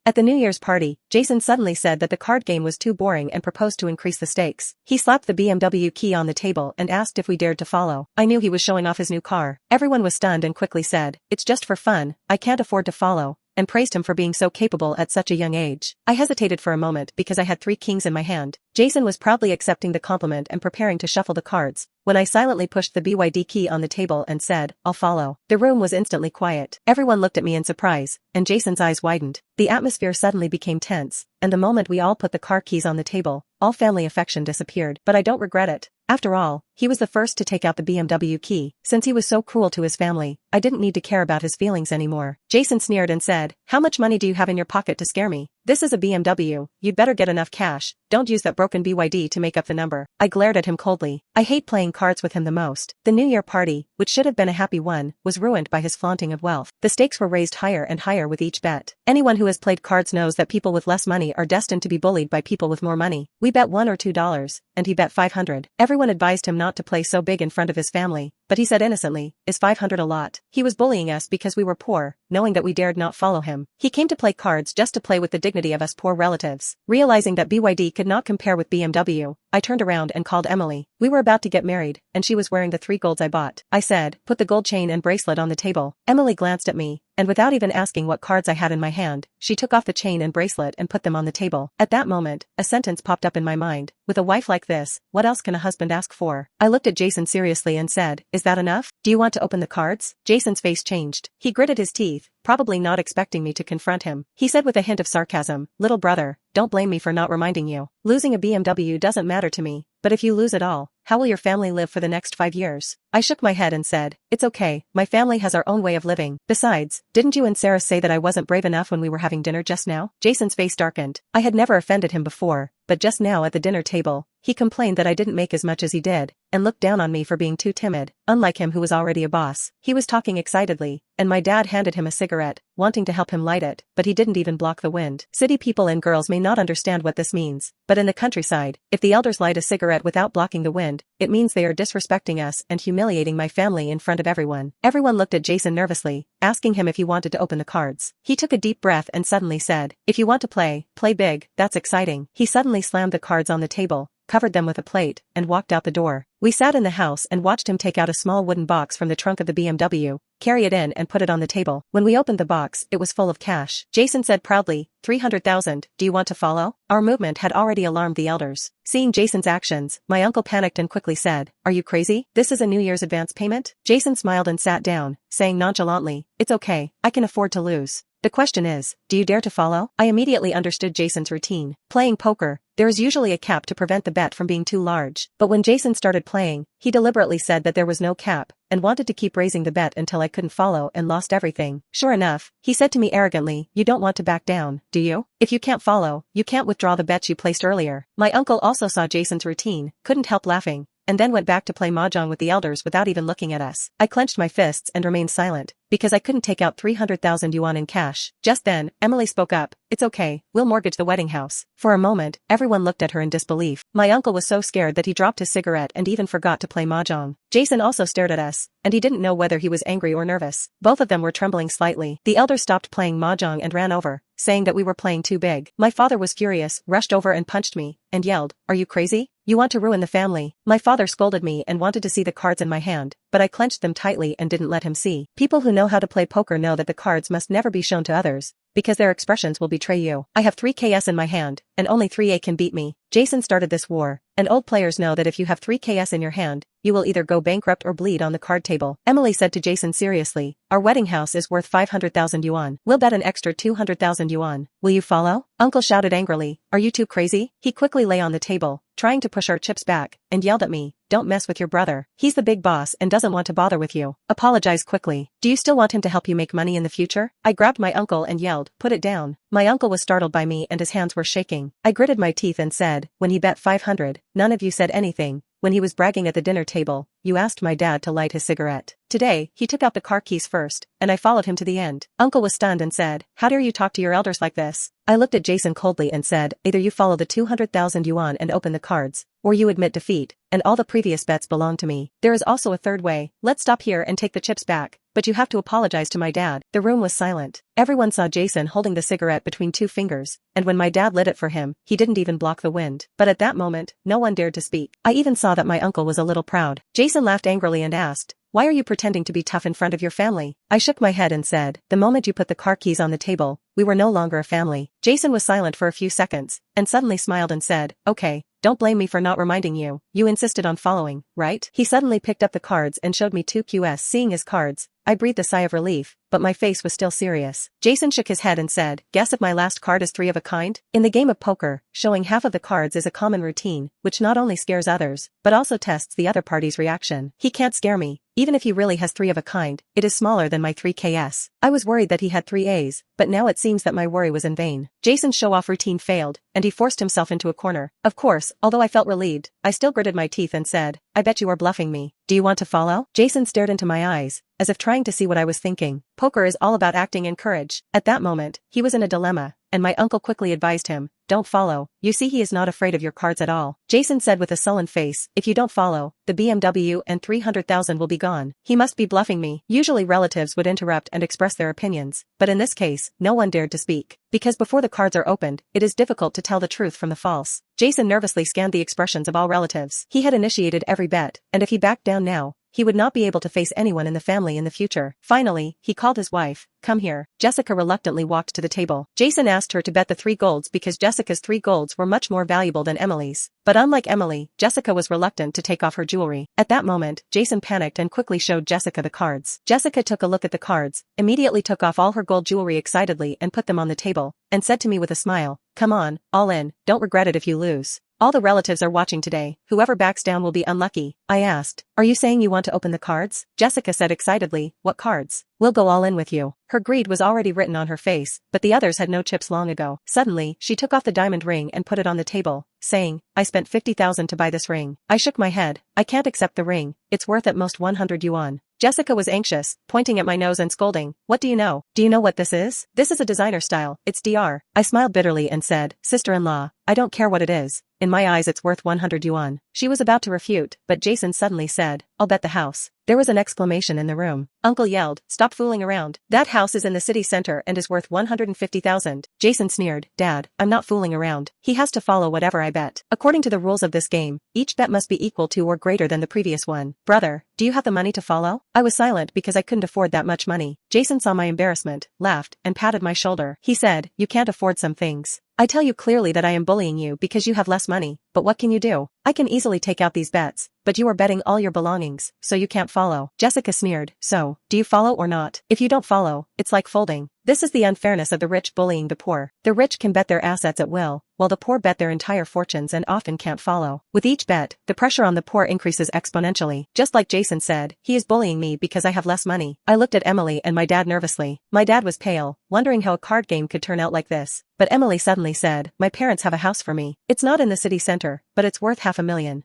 At the New Year's party, Jason suddenly said that the card game was too boring and proposed to increase the stakes. He slapped the BMW key on the table and asked if we dared to follow. I knew he was showing off his new car. Everyone was stunned and quickly said, "It's just for fun, I can't afford to follow," and praised him for being so capable at such a young age. I hesitated for a moment because I had 3 kings in my hand. Jason was proudly accepting the compliment and preparing to shuffle the cards, when I silently pushed the BYD key on the table and said, "I'll follow." The room was instantly quiet. Everyone looked at me in surprise, and Jason's eyes widened. The atmosphere suddenly became tense, and the moment we all put the car keys on the table, all family affection disappeared. But I don't regret it. After all, he was the first to take out the BMW key. Since he was so cruel to his family, I didn't need to care about his feelings anymore. Jason sneered and said, "How much money do you have in your pocket to scare me? This is a BMW, you'd better get enough cash, don't use that broken BYD to make up the number." I glared at him coldly. I hate playing cards with him the most. The New Year party, which should have been a happy one, was ruined by his flaunting of wealth. The stakes were raised higher and higher with each bet. Anyone who has played cards knows that people with less money are destined to be bullied by people with more money. We bet $1 or $2, and he bet $500. Everyone advised him not to play so big in front of his family, but he said innocently, "Is $500 a lot?" He was bullying us because we were poor, knowing that we dared not follow him. He came to play cards just to play with the dignity of us poor relatives. Realizing that BYD could not compare with BMW, I turned around and called Emily. We were about to get married, and she was wearing the 3 golds I bought. I said, "Put the gold chain and bracelet on the table." Emily glanced at me, and without even asking what cards I had in my hand, she took off the chain and bracelet and put them on the table. At that moment, a sentence popped up in my mind. With a wife like this, what else can a husband ask for? I looked at Jason seriously and said, "Is that enough? Do you want to open the cards?" Jason's face changed. He gritted his teeth, probably not expecting me to confront him. He said with a hint of sarcasm, "Little brother, don't blame me for not reminding you. Losing a BMW doesn't matter to me, but if you lose it all, how will your family live for the next 5 years?" I shook my head and said, "It's okay, my family has our own way of living. Besides, didn't you and Sarah say that I wasn't brave enough when we were having dinner just now?" Jason's face darkened. I had never offended him before, but just now at the dinner table, he complained that I didn't make as much as he did, and looked down on me for being too timid, unlike him who was already a boss. He was talking excitedly, and my dad handed him a cigarette, wanting to help him light it, but he didn't even block the wind. City people and girls may not understand what this means, but in the countryside, if the elders light a cigarette without blocking the wind, it means they are disrespecting us and humiliating my family in front of everyone. Everyone looked at Jason nervously, asking him if he wanted to open the cards. He took a deep breath and suddenly said, "If you want to play, play big, that's exciting." He suddenly slammed the cards on the table, covered them with a plate, and walked out the door. We sat in the house and watched him take out a small wooden box from the trunk of the BMW, carry it in and put it on the table. When we opened the box, it was full of cash. Jason said proudly, "300,000, do you want to follow?" Our movement had already alarmed the elders. Seeing Jason's actions, my uncle panicked and quickly said, "Are you crazy? This is a New Year's advance payment?" Jason smiled and sat down, saying nonchalantly, "It's okay, I can afford to lose. The question is, do you dare to follow?" I immediately understood Jason's routine. Playing poker, there is usually a cap to prevent the bet from being too large. But when Jason started playing, he deliberately said that there was no cap, and wanted to keep raising the bet until I couldn't follow and lost everything. Sure enough, he said to me arrogantly, "You don't want to back down, do you? If you can't follow, you can't withdraw the bets you placed earlier." My uncle also saw Jason's routine, couldn't help laughing, and then went back to play mahjong with the elders without even looking at us. I clenched my fists and remained silent, because I couldn't take out 300,000 yuan in cash. Just then, Emily spoke up, "It's okay, we'll mortgage the wedding house." For a moment, everyone looked at her in disbelief. My uncle was so scared that he dropped his cigarette and even forgot to play mahjong. Jason also stared at us, and he didn't know whether he was angry or nervous. Both of them were trembling slightly. The elders stopped playing mahjong and ran over, saying that we were playing too big. My father was furious, rushed over and punched me, and yelled, "Are you crazy? You want to ruin the family." My father scolded me and wanted to see the cards in my hand, but I clenched them tightly and didn't let him see. People who know how to play poker know that the cards must never be shown to others, because their expressions will betray you. I have 3 KS in my hand, and only 3A can beat me. Jason started this war, and old players know that if you have 3 KS in your hand, you will either go bankrupt or bleed on the card table. Emily said to Jason seriously, "Our wedding house is worth 500,000 yuan. We'll bet an extra 200,000 yuan. Will you follow?" Uncle shouted angrily, "Are you too crazy?" He quickly lay on the table, trying to push our chips back, and yelled at me, "Don't mess with your brother. He's the big boss and doesn't want to bother with you. Apologize quickly. Do you still want him to help you make money in the future?" I grabbed my uncle and yelled, "Put it down." My uncle was startled by me and his hands were shaking. I gritted my teeth and said, "When he bet 500, none of you said anything. When he was bragging at the dinner table, you asked my dad to light his cigarette. Today, he took out the car keys first, and I followed him to the end. Uncle was stunned and said, "How dare you talk to your elders like this?" I looked at Jason coldly and said, "Either you follow the 200,000 yuan and open the cards, or you admit defeat, and all the previous bets belong to me. There is also a third way. Let's stop here and take the chips back, but you have to apologize to my dad." The room was silent. Everyone saw Jason holding the cigarette between two fingers, and when my dad lit it for him, he didn't even block the wind. But at that moment, no one dared to speak. I even saw that my uncle was a little proud. Jason laughed angrily and asked, "Why are you pretending to be tough in front of your family?" I shook my head and said, "The moment you put the car keys on the table, we were no longer a family." Jason was silent for a few seconds, and suddenly smiled and said, "Okay, don't blame me for not reminding you. You insisted on following, right?" He suddenly picked up the cards and showed me two QS. Seeing his cards, I breathed a sigh of relief, but my face was still serious. Jason shook his head and said, "Guess if my last card is 3 of a kind?" In the game of poker, showing half of the cards is a common routine, which not only scares others, but also tests the other party's reaction. He can't scare me. Even if he really has 3 of a kind, it is smaller than my 3 KS. I was worried that he had 3 A's, but now it seems that my worry was in vain. Jason's show-off routine failed, and he forced himself into a corner. Of course, although I felt relieved, I still gritted my teeth and said, "I bet you are bluffing me. Do you want to follow?" Jason stared into my eyes, as if trying to see what I was thinking. Poker is all about acting and courage. At that moment, he was in a dilemma, and my uncle quickly advised him, "Don't follow. You see, he is not afraid of your cards at all." Jason said with a sullen face, "If you don't follow, the BMW and 300,000 will be gone." He must be bluffing me. Usually relatives would interrupt and express their opinions, but in this case, no one dared to speak. Because before the cards are opened, it is difficult to tell the truth from the false. Jason nervously scanned the expressions of all relatives. He had initiated every bet, and if he backed down now, he would not be able to face anyone in the family in the future. Finally, he called his wife. "Come here." Jessica reluctantly walked to the table. Jason asked her to bet the 3 golds because Jessica's 3 golds were much more valuable than Emily's. But unlike Emily, Jessica was reluctant to take off her jewelry. At that moment, Jason panicked and quickly showed Jessica the cards. Jessica took a look at the cards, immediately took off all her gold jewelry excitedly and put them on the table, and said to me with a smile, "Come on, all in, don't regret it if you lose. All the relatives are watching today. Whoever backs down will be unlucky." I asked, "Are you saying you want to open the cards?" Jessica said excitedly, "What cards?" "We'll go all in with you." Her greed was already written on her face, but the others had no chips long ago. Suddenly, she took off the diamond ring and put it on the table, saying, "I spent 50,000 to buy this ring." I shook my head. "I can't accept the ring. It's worth at most 100 yuan. Jessica was anxious, pointing at my nose and scolding, "What do you know? Do you know what this is? This is a designer style. It's DR. I smiled bitterly and said, "Sister-in-law, I don't care what it is. In my eyes it's worth 100 yuan. She was about to refute, but Jason suddenly said, "I'll bet the house." There was an exclamation in the room. Uncle yelled, "Stop fooling around. That house is in the city center and is worth 150,000. Jason sneered, "Dad, I'm not fooling around. He has to follow whatever I bet. According to the rules of this game, each bet must be equal to or greater than the previous one. Brother, do you have the money to follow?" I was silent because I couldn't afford that much money. Jason saw my embarrassment, laughed, and patted my shoulder. He said, "You can't afford some things. I tell you clearly that I am bullying you because you have less money, but what can you do? I can easily take out these bets, but you are betting all your belongings, so you can't follow." Jessica sneered, "So, do you follow or not? If you don't follow, it's like folding. This is the unfairness of the rich bullying the poor. The rich can bet their assets at will, while the poor bet their entire fortunes and often can't follow. With each bet, the pressure on the poor increases exponentially. Just like Jason said, he is bullying me because I have less money." I looked at Emily and my dad nervously. My dad was pale, wondering how a card game could turn out like this. But Emily suddenly said, "My parents have a house for me. It's not in the city center, but it's worth 500,000.